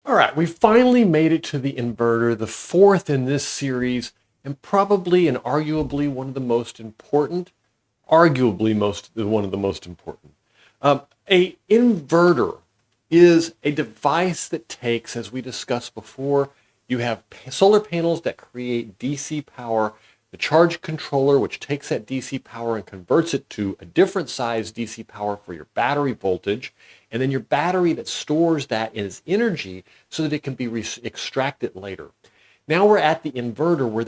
All right, we finally made it to the inverter, the fourth in this series, and probably and arguably one of the most important, one of the most important. A inverter is a device that takes, as we discussed before, you have solar panels that create DC power, the charge controller, which takes that DC power and converts it to a different size DC power for your battery voltage, and then your battery that stores that as energy so that it can be extracted later. Now we're at the inverter where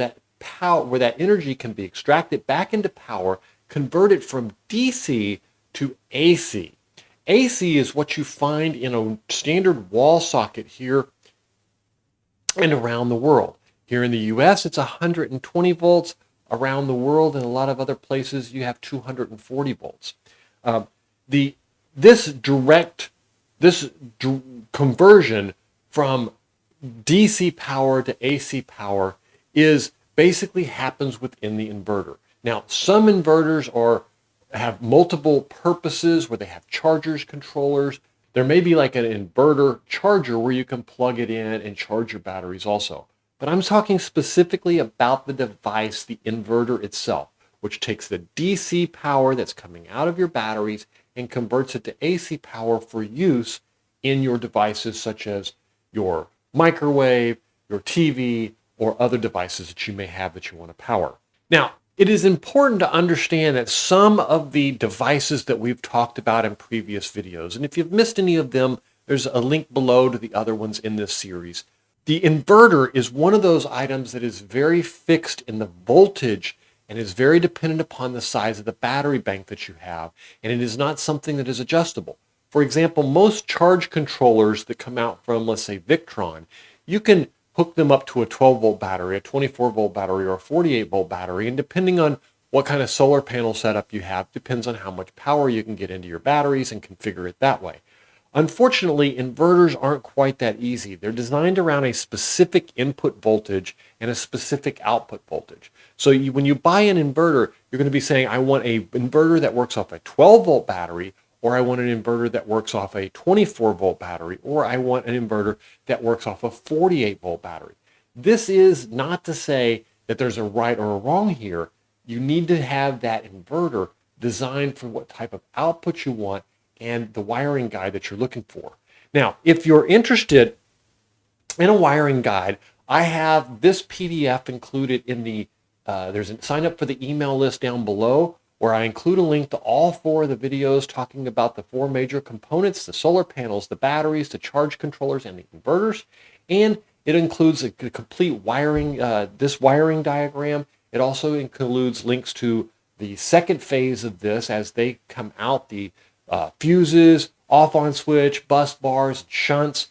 that energy can be extracted back into power, converted from DC to AC. AC is what you find in a standard wall socket here and around the world. Here in the US, it's 120 volts. Around the world and a lot of other places, you have 240 volts. This conversion from DC power to AC power basically happens within the inverter. Now, some inverters have multiple purposes where they have chargers, controllers. There may be like an inverter charger where you can plug it in and charge your batteries also. But I'm talking specifically about the device, the inverter itself, which takes the DC power that's coming out of your batteries and converts it to AC power for use in your devices such as your microwave, your TV, or other devices that you may have that you want to power. Now, it is important to understand that some of the devices that we've talked about in previous videos, and if you've missed any of them, there's a link below to the other ones in this series. The inverter is one of those items that is very fixed in the voltage and is very dependent upon the size of the battery bank that you have, and it is not something that is adjustable. For example, most charge controllers that come out from, let's say, Victron, you can hook them up to a 12-volt battery, a 24-volt battery, or a 48-volt battery, and depending on what kind of solar panel setup you have, depends on how much power you can get into your batteries and configure it that way. Unfortunately, inverters aren't quite that easy. They're designed around a specific input voltage and a specific output voltage. So when you buy an inverter, you're going to be saying, I want an inverter that works off a 12-volt battery, or I want an inverter that works off a 24-volt battery, or I want an inverter that works off a 48-volt battery. This is not to say that there's a right or a wrong here. You need to have that inverter designed for what type of output you want and the wiring guide that you're looking for. Now, if you're interested in a wiring guide, I have this PDF included in there's a sign up for the email list down below, where I include a link to all four of the videos talking about the four major components: the solar panels, the batteries, the charge controllers, and the inverters. And it includes a complete wiring, this wiring diagram. It also includes links to the second phase of this as they come out, the fuses, off-on switch, bus bars, shunts,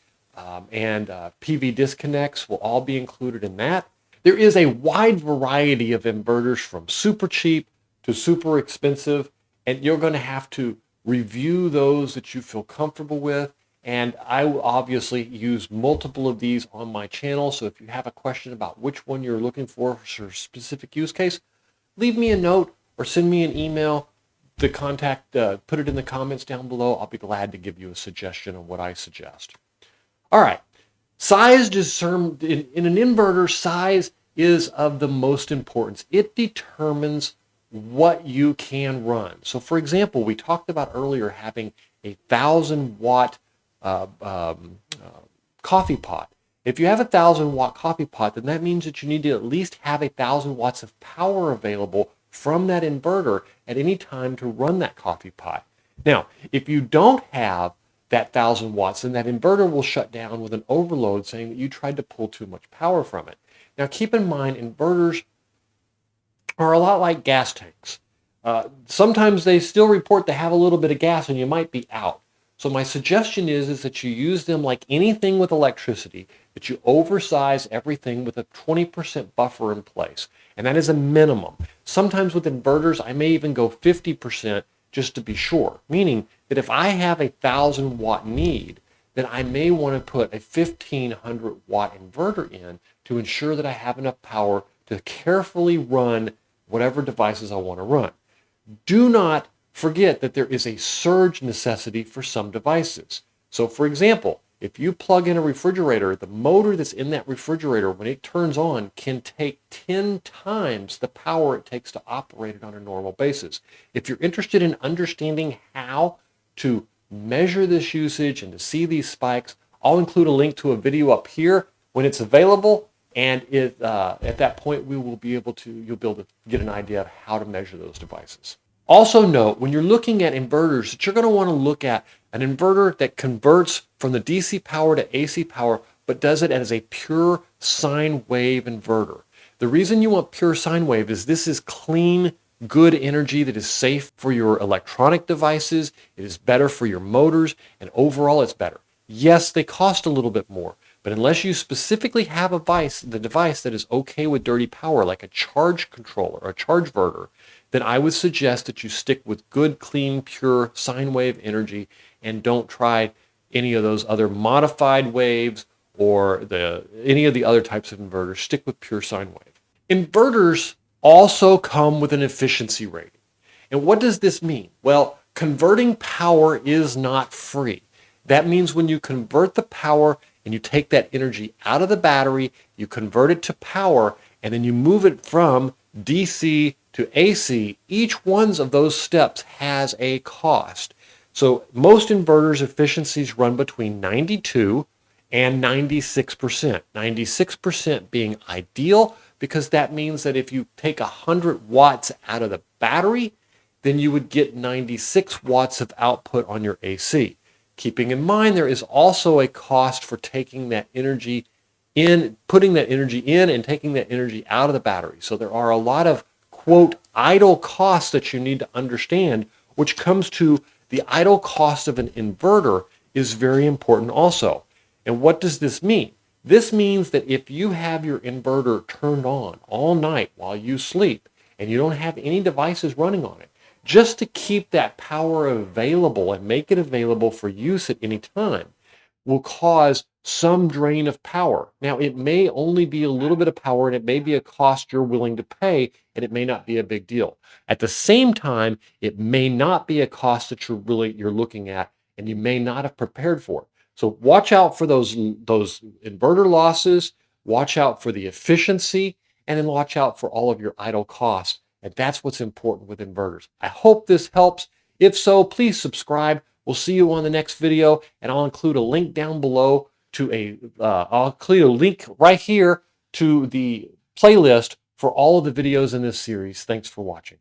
and PV disconnects will all be included in that. There is a wide variety of inverters from super cheap to super expensive, and you're going to have to review those that you feel comfortable with. And I will obviously use multiple of these on my channel. So if you have a question about which one you're looking for a specific use case, leave me a note or send me an email. The contact, put it in the comments down below. I'll be glad to give you a suggestion on what I suggest. All right, size in an inverter, size is of the most importance. It determines what you can run. So for example, we talked about earlier having a 1,000-watt coffee pot. If you have a 1,000-watt coffee pot, then that means that you need to at least have 1,000 watts of power available from that inverter at any time to run that coffee pot. Now, if you don't have that 1,000 watts, then that inverter will shut down with an overload saying that you tried to pull too much power from it. Now, keep in mind, inverters are a lot like gas tanks. Sometimes they still report to have a little bit of gas and you might be out. So my suggestion is that you use them like anything with electricity, that you oversize everything with a 20% buffer in place. And that is a minimum. Sometimes with inverters, I may even go 50% just to be sure. Meaning that if I have a 1,000-watt need, then I may want to put a 1,500-watt inverter in to ensure that I have enough power to carefully run whatever devices I want to run. Do not forget that there is a surge necessity for some devices. So for example, If you plug in a refrigerator, the motor that's in that refrigerator, when it turns on, can take 10 times the power it takes to operate it on a normal basis. If you're interested in understanding how to measure this usage and to see these spikes, I'll include a link to a video up here when it's available. And at that point, you'll be able to get an idea of how to measure those devices. Also note, when you're looking at inverters, that you're going to want to look at an inverter that converts from the DC power to AC power, but does it as a pure sine wave inverter. The reason you want pure sine wave is this is clean, good energy that is safe for your electronic devices. It is better for your motors, and overall it's better. Yes, they cost a little bit more, but unless you specifically have the device that is okay with dirty power, like a charge controller or a charge inverter, then I would suggest that you stick with good, clean, pure sine wave energy and don't try any of those other modified waves or any of the other types of inverters. Stick with pure sine wave. Inverters also come with an efficiency rating. And what does this mean? Well, converting power is not free. That means when you convert the power and you take that energy out of the battery, you convert it to power, and then you move it from DC to AC, each one of those steps has a cost. So most inverters efficiencies run between 92 and 96%. 96% being ideal, because that means that if you take 100 watts out of the battery, then you would get 96 watts of output on your AC. Keeping in mind there is also a cost for taking that energy in, putting that energy in and taking that energy out of the battery. So there are a lot of, quote, idle costs that you need to understand, which comes to the idle cost of an inverter is very important also. And what does this mean? This means that if you have your inverter turned on all night while you sleep and you don't have any devices running on it, just to keep that power available and make it available for use at any time will cause some drain of power. Now, it may only be a little bit of power, and it may be a cost you're willing to pay, and it may not be a big deal. At the same time, it may not be a cost that you're looking at, and you may not have prepared for it. So watch out for those inverter losses, watch out for the efficiency, and then watch out for all of your idle costs. And that's what's important with inverters. I hope this helps. If so, please subscribe. We'll see you on the next video, and I'll include a link down below I'll include a link right here to the playlist for all of the videos in this series. Thanks for watching.